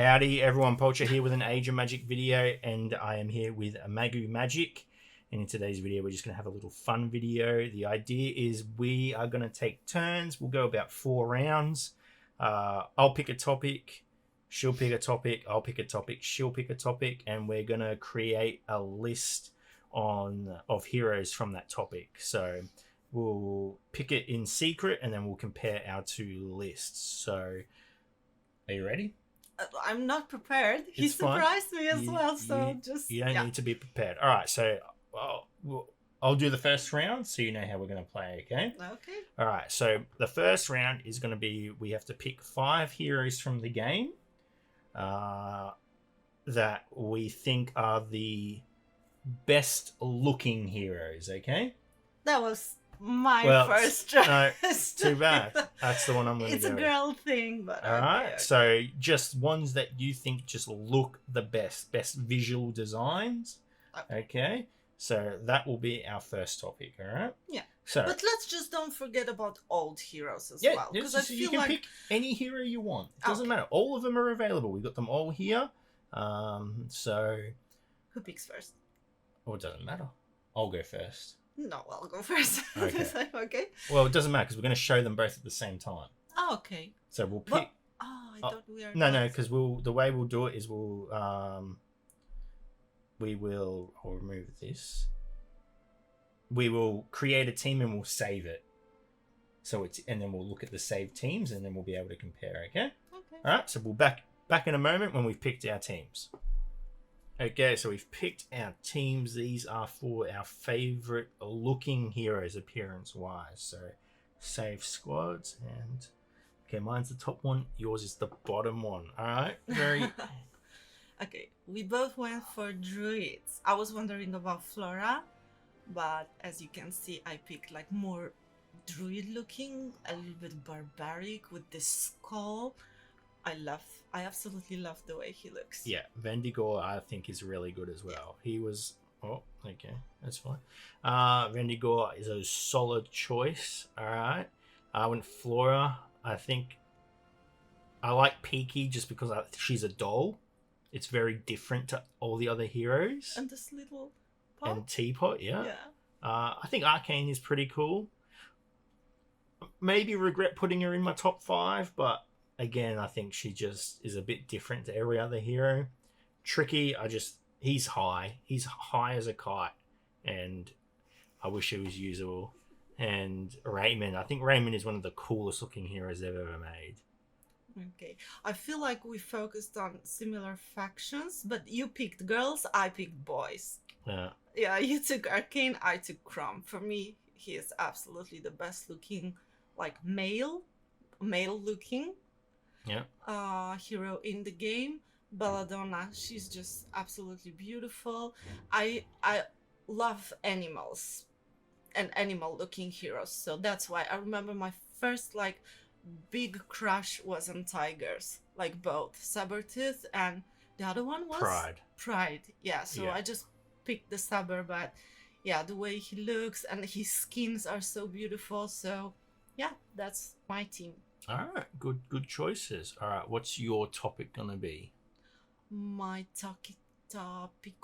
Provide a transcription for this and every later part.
Howdy everyone, Poacher here with an Age of Magic video, and I am here with a Magu-Magic, and in today's video we're just going to have a little fun video. The idea is we are going to take turns. We'll go about 4 rounds. I'll pick a topic, she'll pick a topic, I'll pick a topic, she'll pick a topic, and we're going to create a list of heroes from that topic. So we'll pick it in secret and then we'll compare our 2 lists. So are you ready? I'm not prepared. He surprised me as well, so you don't need to be prepared. All right, so I'll do the first round so you know how we're going to play, okay? Okay. All right, so the first round is going to be, we have to pick 5 heroes from the game that we think are the best looking heroes, okay? That was my first choice. No, too bad. That's the one I'm going to go It's a girl thing, but all right. Okay. So just ones that you think just look the best visual designs. Okay. So that will be our first topic. All right. Yeah. So, but let's just don't forget about old heroes as well, because I feel you can pick any hero you want. It doesn't matter. All of them are available. We've got them all here. So who picks first? Oh, it doesn't matter. I'll go first. No, I'll go first. Okay. Okay. Well, it doesn't matter because we're going to show them both at the same time. Oh, okay. So we'll pick. But, I thought we are. No, because the way we'll do it is I'll remove this. We will create a team and we'll save it. And then we'll look at the saved teams and then we'll be able to compare. Okay. Okay. All right. So we'll back in a moment when we've picked our teams. Okay, so we've picked our teams. These are for our favorite looking heroes appearance-wise. So, save squads, and okay, mine's the top one. Yours is the bottom one. All right, very. Okay, we both went for druids. I was wondering about Flora, but as you can see, I picked like more druid-looking, a little bit barbaric with this skull. I absolutely love the way he looks. Yeah, Vendigor I think is really good as well. He was okay, that's fine. Vendigor is a solid choice. All right. I went Flora. I think I like Peaky just because she's a doll. It's very different to all the other heroes. And this little pot. And Teapot, yeah. Yeah. I think Arcane is pretty cool. Maybe regret putting her in my top 5, but again, I think she just is a bit different to every other hero. Tricky, he's high. He's high as a kite, and I wish he was usable. And Raymond, I think Raymond is one of the coolest looking heroes they've ever made. Okay, I feel like we focused on similar factions, but you picked girls, I picked boys. Yeah. Yeah, you took Arcane, I took Crom. For me, he is absolutely the best looking, like male looking. Yeah. Hero in the game. Belladonna, she's just absolutely beautiful. I love animals and animal looking heroes, so that's why I remember my first like big crush was on tigers, like both Sabertooth and the other one was Pride. Yeah, so yeah. I just picked the Saber, but yeah, the way he looks and his skins are so beautiful, so yeah, that's my team. All right, good choices. All right, what's your topic gonna be? My topic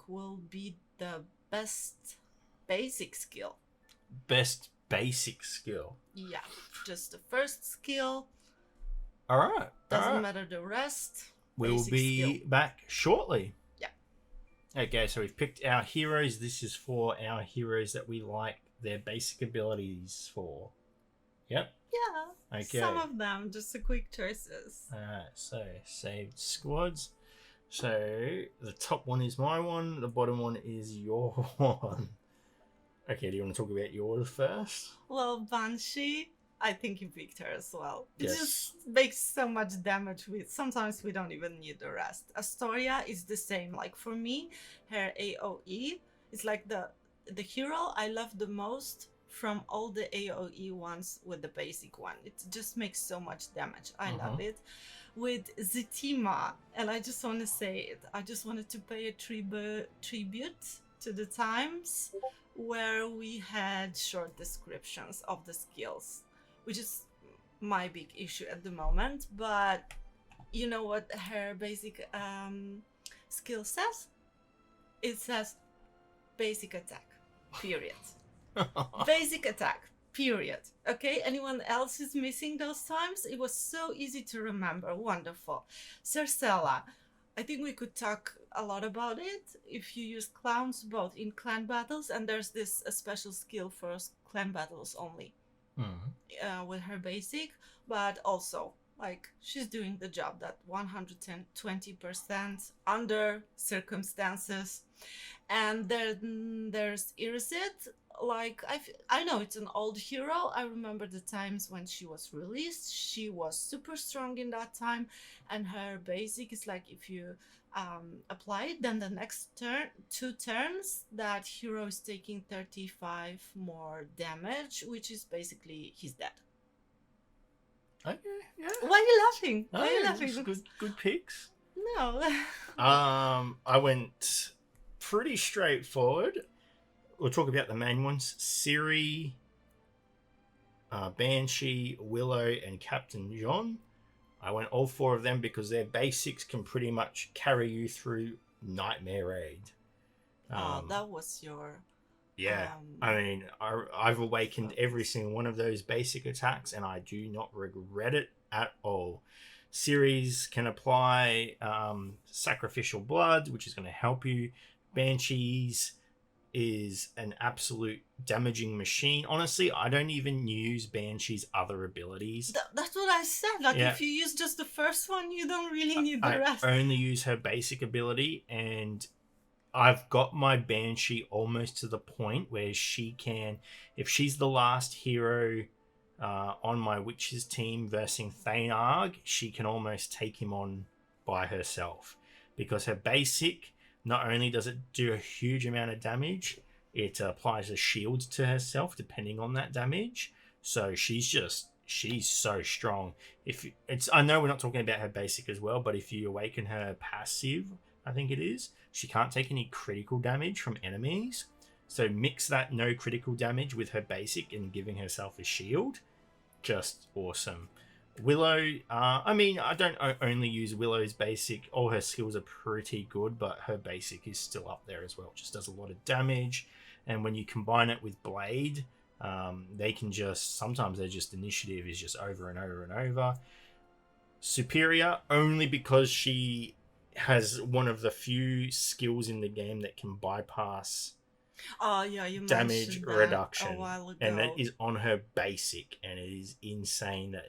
will be the best basic skill. Best basic skill? Yeah, just the first skill. All right. Doesn't matter the rest. We'll be back shortly. Yeah. Okay, so we've picked our heroes. This is for our heroes that we like their basic abilities for. Yep. Yeah, okay. Some of them, just the quick choices. Alright, so saved squads. So the top one is my one, the bottom one is your one. Okay, do you want to talk about yours first? Well, Banshee, I think you picked her as well. It Yes. just makes so much damage sometimes we don't even need the rest. Astoria is the same. Like for me, her AoE is like the hero I love the most from all the AoE ones with the basic one. It just makes so much damage. I love it. With Zetima, and I just want to say it, I just wanted to pay a tribute to the times where we had short descriptions of the skills, which is my big issue at the moment, but You know what her basic skill says? It says basic attack. Period. Basic attack. Period. Okay, anyone else is missing those times? It was so easy to remember. Wonderful. Cercella. I think we could talk a lot about it if you use clowns both in clan battles, and there's this a special skill for clan battles only with her basic, but also like she's doing the job that 120% under circumstances. And then there's Irzit. Like I know it's an old hero. I remember the times when she was released. She was super strong in that time, and her basic is like if you apply it, then the next two turns, that hero is taking 35 more damage, which is basically he's dead. Okay, yeah. Why are you laughing? Why are you Oh, laughing? good picks. No. I went pretty straightforward. We'll talk about the main ones: Ciri, Banshee, Willow, and Captain John. I went all four of them because their basics can pretty much carry you through Nightmare Raid. That was your. Yeah, I mean, I've awakened every single one of those basic attacks, and I do not regret it at all. Series can apply Sacrificial Blood, which is going to help you. Banshees is an absolute damaging machine. Honestly, I don't even use Banshee's other abilities. That's what I said. Like, if you use just the first one, you don't really need the rest. I only use her basic ability, and I've got my Banshee almost to the point where she can, if she's the last hero on my witches team versing Thaynarg, she can almost take him on by herself, because her basic, not only does it do a huge amount of damage, it applies a shield to herself depending on that damage. So she's so strong. I know we're not talking about her basic as well, but if you awaken her passive, I think it is, she can't take any critical damage from enemies. So mix that no critical damage with her basic and giving herself a shield. Just awesome. Willow, I mean, I don't only use Willow's basic. All her skills are pretty good, but her basic is still up there as well. It just does a lot of damage. And when you combine it with Blade, they can sometimes they're just initiative is just over and over and over. Superior, only because she has one of the few skills in the game that can bypass you damage reduction, a while ago. And that is on her basic, and it is insane that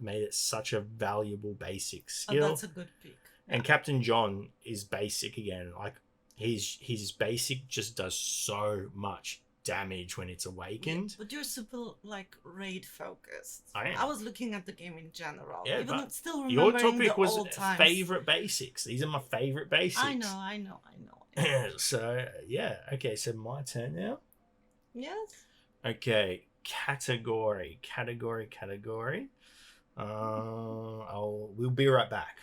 made it such a valuable basic skill. That's a good pick. And Captain John is basic again. Like his basic just does so much damage when it's awakened. Yeah, but you're super like raid focused. I am. I was looking at the game in general. Yeah, even but still your remembering topic the was old times. favorite basics. These are my favorite basics. I know. So yeah, okay. So my turn now. Yes. Okay, category. We'll be right back.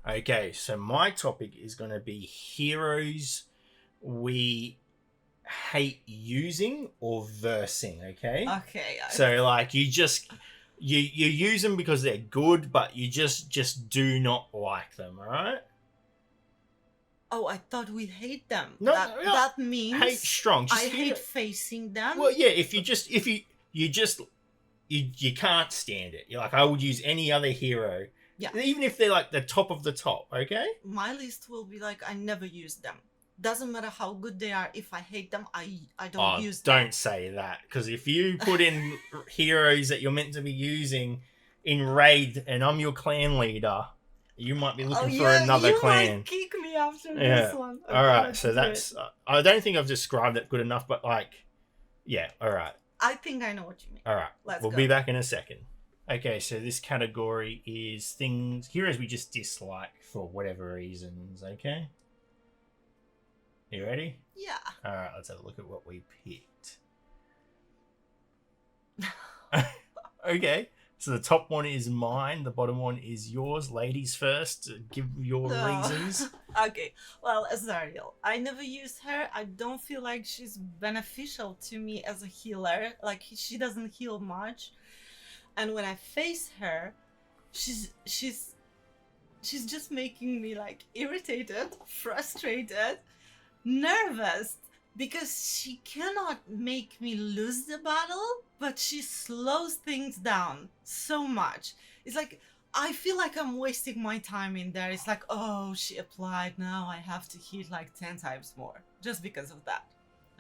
Okay, so my topic is going to be heroes we hate using or versing. Okay. Okay. So like you use them because they're good, but you just do not like them. All right. Oh, I thought we hate them. No, that means hate strong. I hate facing them. Well, yeah. If you can't stand it. You're like, I would use any other hero. Yeah. Even if they're like the top of the top. Okay. My list will be like I never use them. Doesn't matter how good they are. If I hate them, I don't use them. Don't say that, because if you put in heroes that you're meant to be using in raid, and I'm your clan leader, you might be looking for another clan. You might kick me after this one. Okay, all right, so that's. I don't think I've described it good enough, but like, yeah. All right. I think I know what you mean. All right. We'll be back in a second. Okay, so this category is heroes we just dislike for whatever reasons. Okay. You ready? Yeah. All right, let's have a look at what we picked. Okay, so the top one is mine, the bottom one is yours. Ladies first, give your reasons. Okay, well, Azariel, I never used her. I don't feel like she's beneficial to me as a healer. Like, she doesn't heal much. And when I face her, she's she's just making me like irritated, frustrated, nervous, because she cannot make me lose the battle, but she slows things down so much. It's like I feel like I'm wasting my time in there. It's like, oh, she applied, now I have to hit like 10 times more just because of that.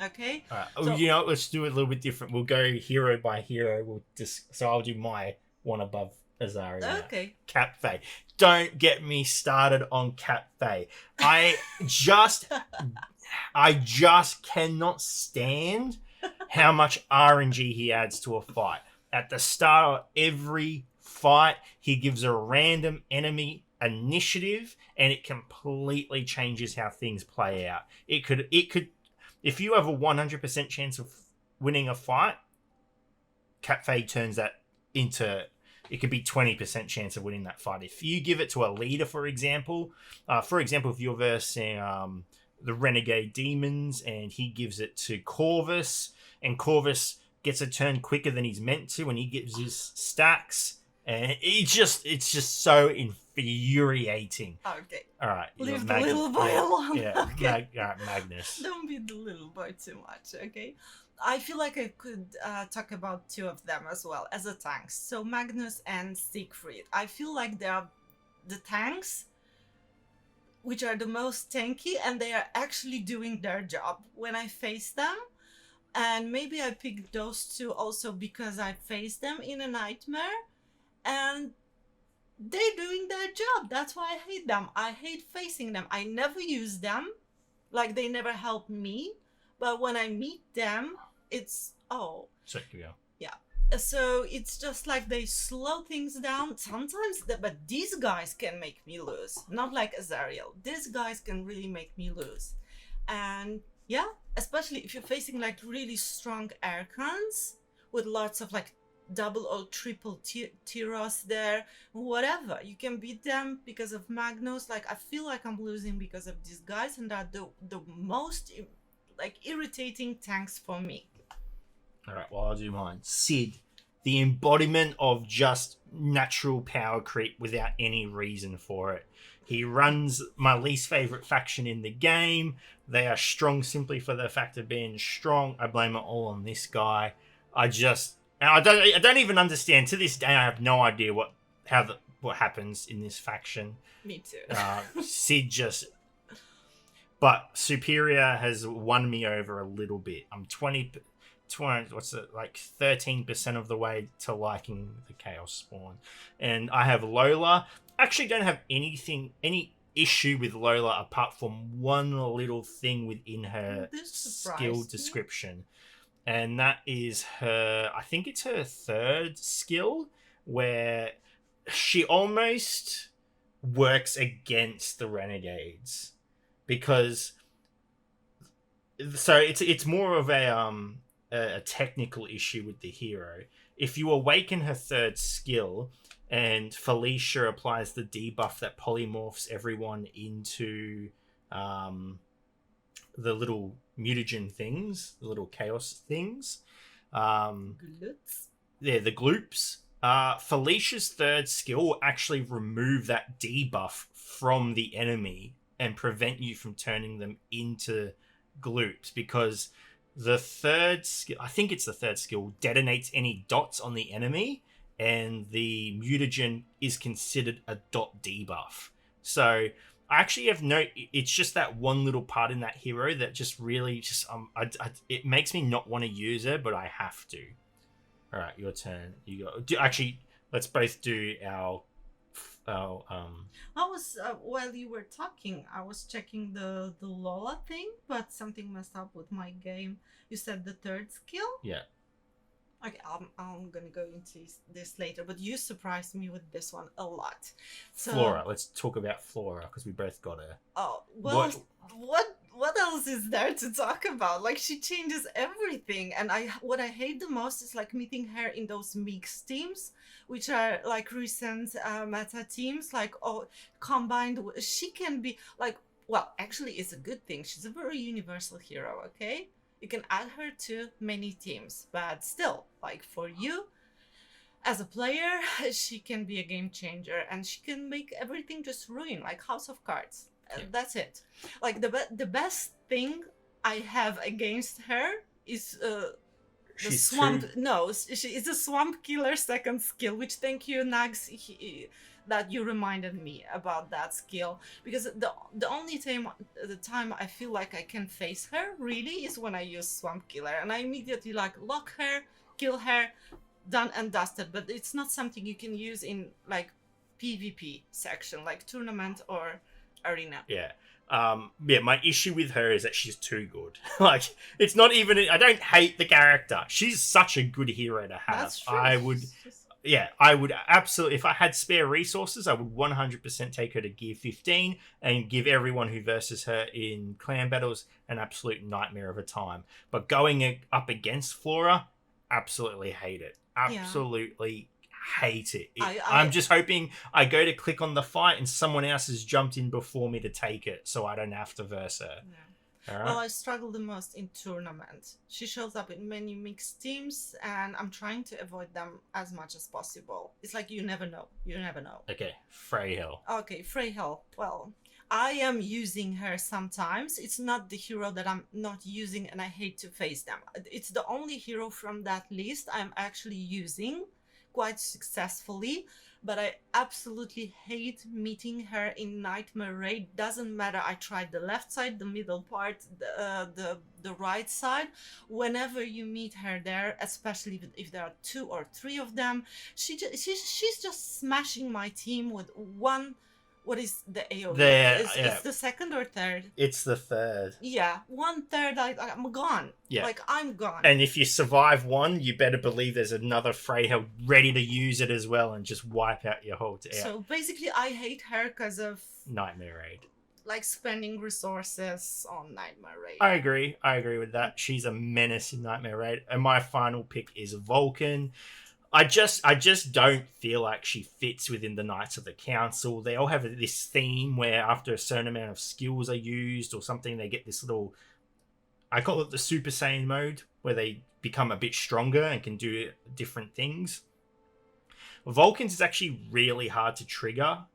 Okay? All right. Oh, So, you know what? Let's do it a little bit different. We'll go hero by hero. So I'll do my one above Azaria. okay. Cap Faye. Don't get me started on Cap Faye. I just cannot stand how much RNG he adds to a fight. At the start of every fight, he gives a random enemy initiative, and it completely changes how things play out. It could, if you have a 100% chance of winning a fight, Cap Faye turns that into, it could be 20% chance of winning that fight. If you give it to a leader, for example, if you're versing the Renegade Demons and he gives it to Corvus, and Corvus gets a turn quicker than he's meant to, and he gives his stacks, and it's just so infuriating. Okay. All right. Leave the little boy alone. Yeah. Okay. Magnus. Don't be the little boy too much, okay? I feel like I could talk about two of them as well as a tanks. So Magnus and Siegfried. I feel like they are the tanks which are the most tanky, and they are actually doing their job when I face them. And maybe I picked those two also because I faced them in a nightmare, and they're doing their job. That's why I hate them. I hate facing them. I never use them. Like, they never help me. But when I meet them, it's, oh. So, yeah. Yeah. So it's just like they slow things down sometimes, but these guys can make me lose. Not like Azariel. These guys can really make me lose. And yeah, especially if you're facing like really strong Archons with lots of like double or triple Tyros there, whatever. You can beat them because of Magnus. Like, I feel like I'm losing because of these guys, and they're the most like irritating tanks for me. All right, well, I'll do mine. Sid, the embodiment of just natural power creep without any reason for it. He runs my least favorite faction in the game. They are strong simply for the fact of being strong. I blame it all on this guy. I don't even understand to this day. I have no idea what happens in this faction. Me too. Sid just, but Superior has won me over a little bit. I'm 13% of the way to liking the Chaos Spawn, and I have Lola. Actually, don't have any issue with Lola apart from one little thing within her skill description. And that is her, I think it's her third skill, where she almost works against the Renegades. Because, so it's more of a technical issue with the hero. If you awaken her third skill, and Felicia applies the debuff that polymorphs everyone into the little mutagen things, the little chaos things. Glutes? Yeah, the gloops. Felicia's third skill will actually remove that debuff from the enemy and prevent you from turning them into gloops, because the third skill, I think it's the third skill, detonates any dots on the enemy, and the mutagen is considered a dot debuff. So I actually have it's just that one little part in that hero that just really just it makes me not want to use her, but I have to. All right, your turn. You go. Actually, let's both do our. I was while you were talking, I was checking the Lola thing, but something messed up with my game. You said the third skill? Yeah. Okay, I'm gonna go into this later, but you surprised me with this one a lot. So, Flora. Let's talk about Flora, because we both got her. Oh well, what else is there to talk about? Like, she changes everything, and what I hate the most is like meeting her in those mixed teams, which are like recent meta teams, like combined. She can be like, well, actually, it's a good thing. She's a very universal hero. Okay. You can add her to many teams, but still, like for you, As a player, she can be a game changer, and she can make everything just ruin, like House of Cards. Yeah. That's it. Like the best thing I have against her is the She's swamp. too. No, she is a swamp killer second skill. Which, thank you, Nags, that you reminded me about that skill, because the only time the time I feel like I can face her really is when I use swamp killer, and I immediately like lock her, kill her, done and dusted. But it's not something you can use in like PvP section, like tournament or arena. Yeah. Yeah, my issue with her is that she's too good. Like, it's not even. I don't hate the character. She's such a good hero to have. That's true. I would. Yeah, I would absolutely. If I had spare resources, I would 100% take her to gear 15 and give everyone who versus her in clan battles an absolute nightmare of a time. But going up against Flora, absolutely hate it. Absolutely hate it. I'm just hoping I go to click on the fight and someone else has jumped in before me to take it, so I don't have to verse her. Yeah. Right. Well, I struggle the most in tournament. She shows up in many mixed teams, and I'm trying to avoid them as much as possible. It's like you never know. You never know. Okay, Freyhill. Okay, Freyhill. Well, I am using her sometimes. It's not the hero that I'm not using, and I hate to face them. It's the only hero from that list I'm actually using quite successfully, but I absolutely hate meeting her in Nightmare Raid. Doesn't matter. I tried the left side, the middle part, the right side. Whenever you meet her there, especially if there are 2 or 3 of them, she's just smashing my team with one. What is the AoE? It's the second or third? It's the third. Yeah, 1/3. I'm gone. Yeah, like I'm gone. And if you survive one, you better believe there's another Freyhill ready to use it as well and just wipe out your whole team. So basically, I hate her because of Nightmare Raid. Like spending resources on Nightmare Raid. I agree with that. She's a menace in Nightmare Raid. And my final pick is Vulcan. I just don't feel like she fits within the Knights of the Council. They all have this theme where after a certain amount of skills are used or something, they get this little, I call it the Super Saiyan mode, where they become a bit stronger and can do different things. Vulcans is actually really hard to trigger.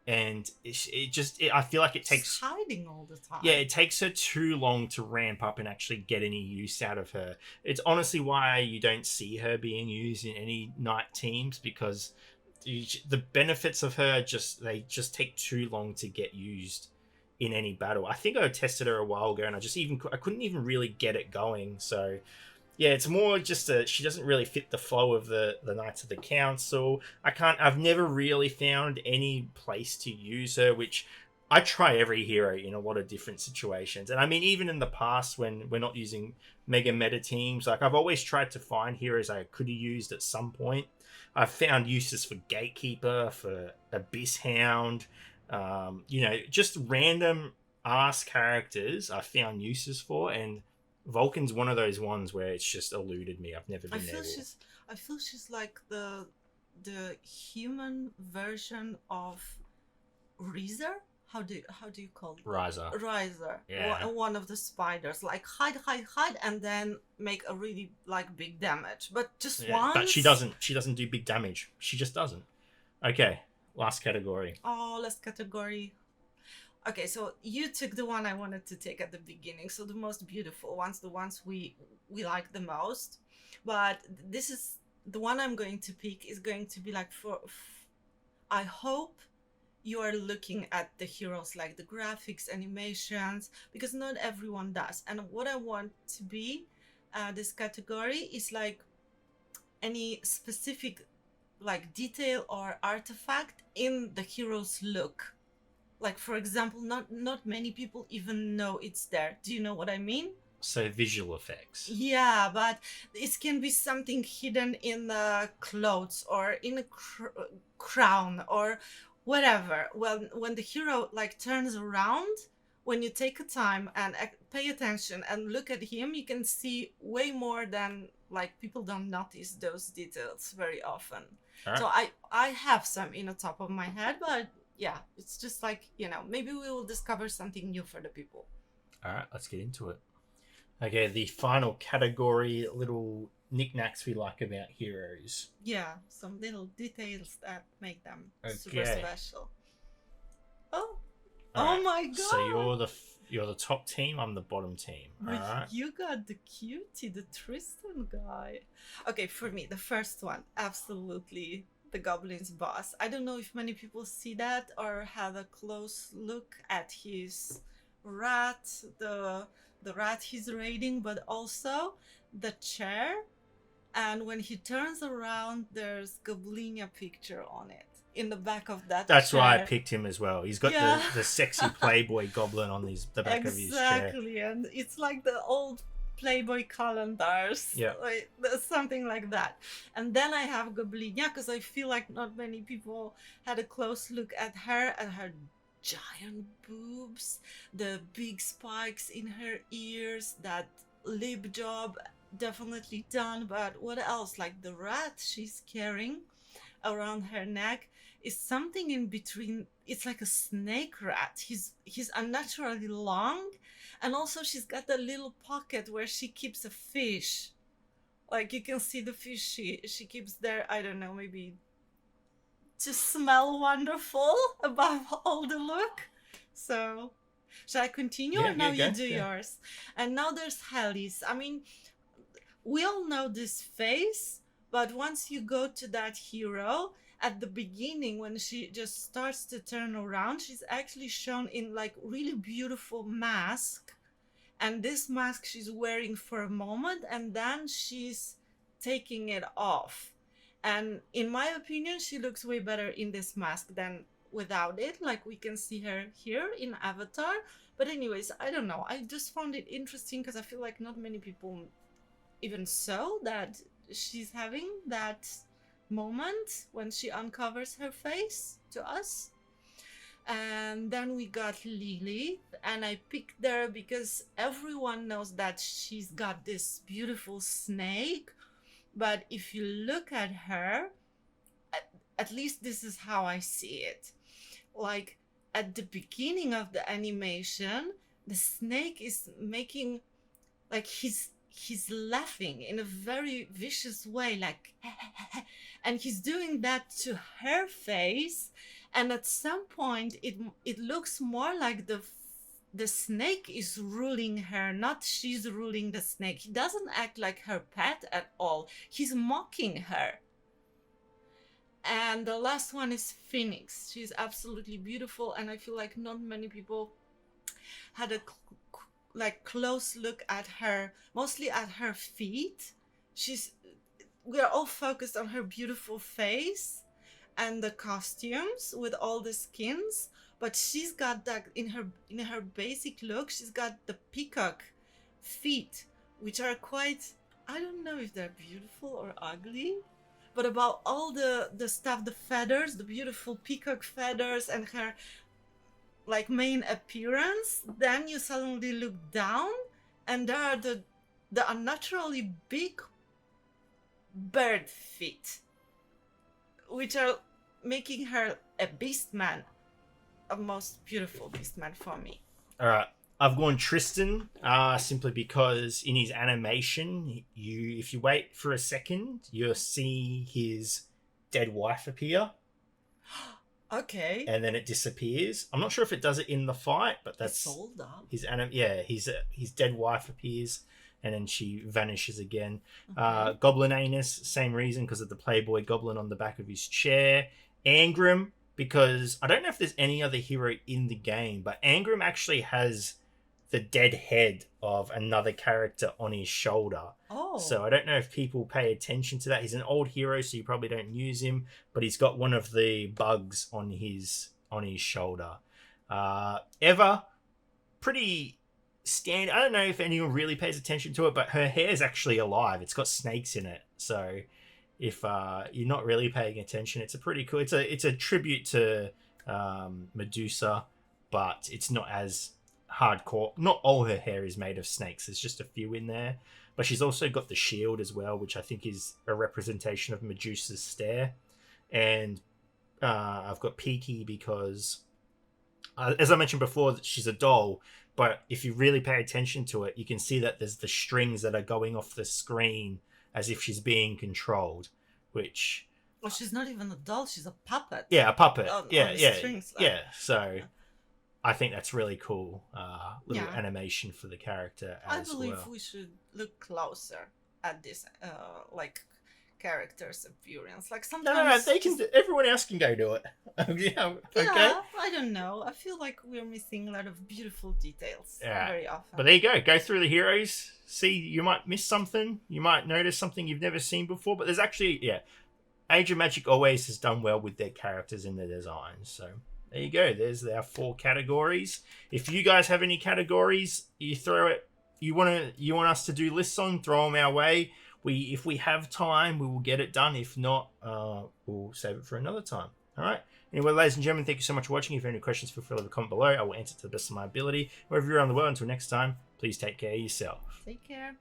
And I feel like it takes... She's hiding all the time. Yeah, it takes her too long to ramp up and actually get any use out of her. It's honestly why you don't see her being used in any knight teams, because the benefits of her they just take too long to get used in any battle. I think I tested her a while ago and I couldn't even really get it going. So yeah, it's more just she doesn't really fit the flow of the Knights of the Council. I've never really found any place to use her, which I try every hero in a lot of different situations. And I mean, even in the past when we're not using mega meta teams, like I've always tried to find heroes I could have used at some point. I've found uses for Gatekeeper, for Abyss Hound, just random ass characters I found uses for, and Vulcan's one of those ones where it's just eluded me. I've never been able. I feel she's like the human version of Reezer. How do you call it? Riser. Yeah. One of the spiders. Like hide, and then make a really like big damage. But just once. But she doesn't do big damage. She just doesn't. Okay, last category. Last category. Okay, so you took the one I wanted to take at the beginning. So the most beautiful ones, the ones we like the most. But this is the one I'm going to pick is going to be like I hope you are looking at the heroes, like the graphics, animations, because not everyone does. And what I want to be this category is like any specific like detail or artifact in the hero's look. Like, for example, not many people even know it's there. Do you know what I mean? So visual effects. Yeah, but it can be something hidden in the clothes or in a crown or whatever. Well, when the hero like turns around, when you take a time and pay attention and look at him, you can see way more than like people don't notice those details very often. Right. So I have some in the top of my head, but yeah, it's just like, maybe we will discover something new for the people. All right, let's get into it. Okay, the final category, little knickknacks we like about heroes. Yeah, some little details that make them super Okay. special. Oh, All oh right. my god! So you're the top team. I'm the bottom team. All But right. you got the cutie, the Tristan guy. Okay, for me, the first one, absolutely the Goblin's boss. I don't know if many people see that or have a close look at his rat, the rat he's raiding, but also the chair. And when he turns around, there's Goblina picture on it in the back of that That's chair. why I picked him as well. He's got Yeah. the sexy Playboy goblin on the back of his chair. Exactly, and it's like the old Playboy calendars. Yeah. Like, there's something like that. And then I have Goblina because I feel like not many people had a close look at her and her giant boobs, the big spikes in her ears, that lip job, definitely done. But what else? Like the rat she's carrying around her neck is something in between. It's like a snake rat. He's unnaturally long, and also she's got a little pocket where she keeps a fish. Like you can see the fish she keeps there. I don't know, maybe to smell wonderful above all the look. So shall I continue or now you do yours? And now there's Helly's. I mean, we all know this face, but once you go to that hero, at the beginning when she just starts to turn around, she's actually shown in like really beautiful mask, and this mask she's wearing for a moment and then she's taking it off. And in my opinion, she looks way better in this mask than without it. Like we can see her here in Avatar. But anyways, I don't know, I just found it interesting because I feel like not many people even saw that she's having that moment when she uncovers her face to us. And then we got Lily, and I picked her because everyone knows that she's got this beautiful snake, but if you look at her, at least this is how I see it. Like at the beginning of the animation, the snake is making, like he's laughing in a very vicious way, like and he's doing that to her face, and at some point it looks more like the snake is ruling her, not she's ruling the snake. He doesn't act like her pet at all. He's mocking her. And the last one is Phoenix. She's absolutely beautiful, and I feel like not many people had a like close look at her, mostly at her feet. We're all focused on her beautiful face and the costumes with all the skins, but she's got that in her basic look. She's got the peacock feet, which are quite, I don't know if they're beautiful or ugly, but about all the stuff, the feathers, the beautiful peacock feathers, and her like main appearance, then you suddenly look down and there are the unnaturally big bird feet, which are making her a beastman, a most beautiful beastman for me. All right, I've gone Tristan simply because in his animation, if you wait for a second, you'll see his dead wife appear. Okay. And then it disappears. I'm not sure if it does it in the fight, but that's sold up. His dead wife appears, and then she vanishes again. Okay. Goblin Anus, same reason, because of the Playboy goblin on the back of his chair. Angram, because I don't know if there's any other hero in the game, but Angram actually has the dead head of another character on his shoulder. Oh. So I don't know if people pay attention to that. He's an old hero, so you probably don't use him, but he's got one of the bugs on his shoulder. Eva, pretty standard. I don't know if anyone really pays attention to it, but her hair is actually alive. It's got snakes in it. So if you're not really paying attention, it's a pretty cool. It's a tribute to Medusa, but it's not as hardcore. Not all her hair is made of snakes. There's just a few in there. But she's also got the shield as well, which I think is a representation of Medusa's stare. And I've got Peaky because, as I mentioned before, she's a doll. But if you really pay attention to it, you can see that there's the strings that are going off the screen as if she's being controlled, which... Well, she's not even a doll, she's a puppet. Yeah, a puppet. On strings, So I think that's really cool. Little Yeah. animation for the character I as believe well. we should look closer at this, like, character's appearance. Like sometimes. No. They can. Everyone else can go do it. Yeah. Okay. Yeah, I don't know. I feel like we're missing a lot of beautiful details very often. But there you go. Go through the heroes. See, you might miss something. You might notice something you've never seen before. But there's actually, Age of Magic always has done well with their characters and their designs. So there you go. There's our 4 categories. If you guys have any categories, you throw it. You want us to do lists on? Throw them our way. If we have time, we will get it done. If not, we'll save it for another time. All right. Anyway, ladies and gentlemen, thank you so much for watching. If you have any questions, feel free to leave a comment below. I will answer to the best of my ability. Wherever you're around the world, until next time, please take care of yourself. Take care.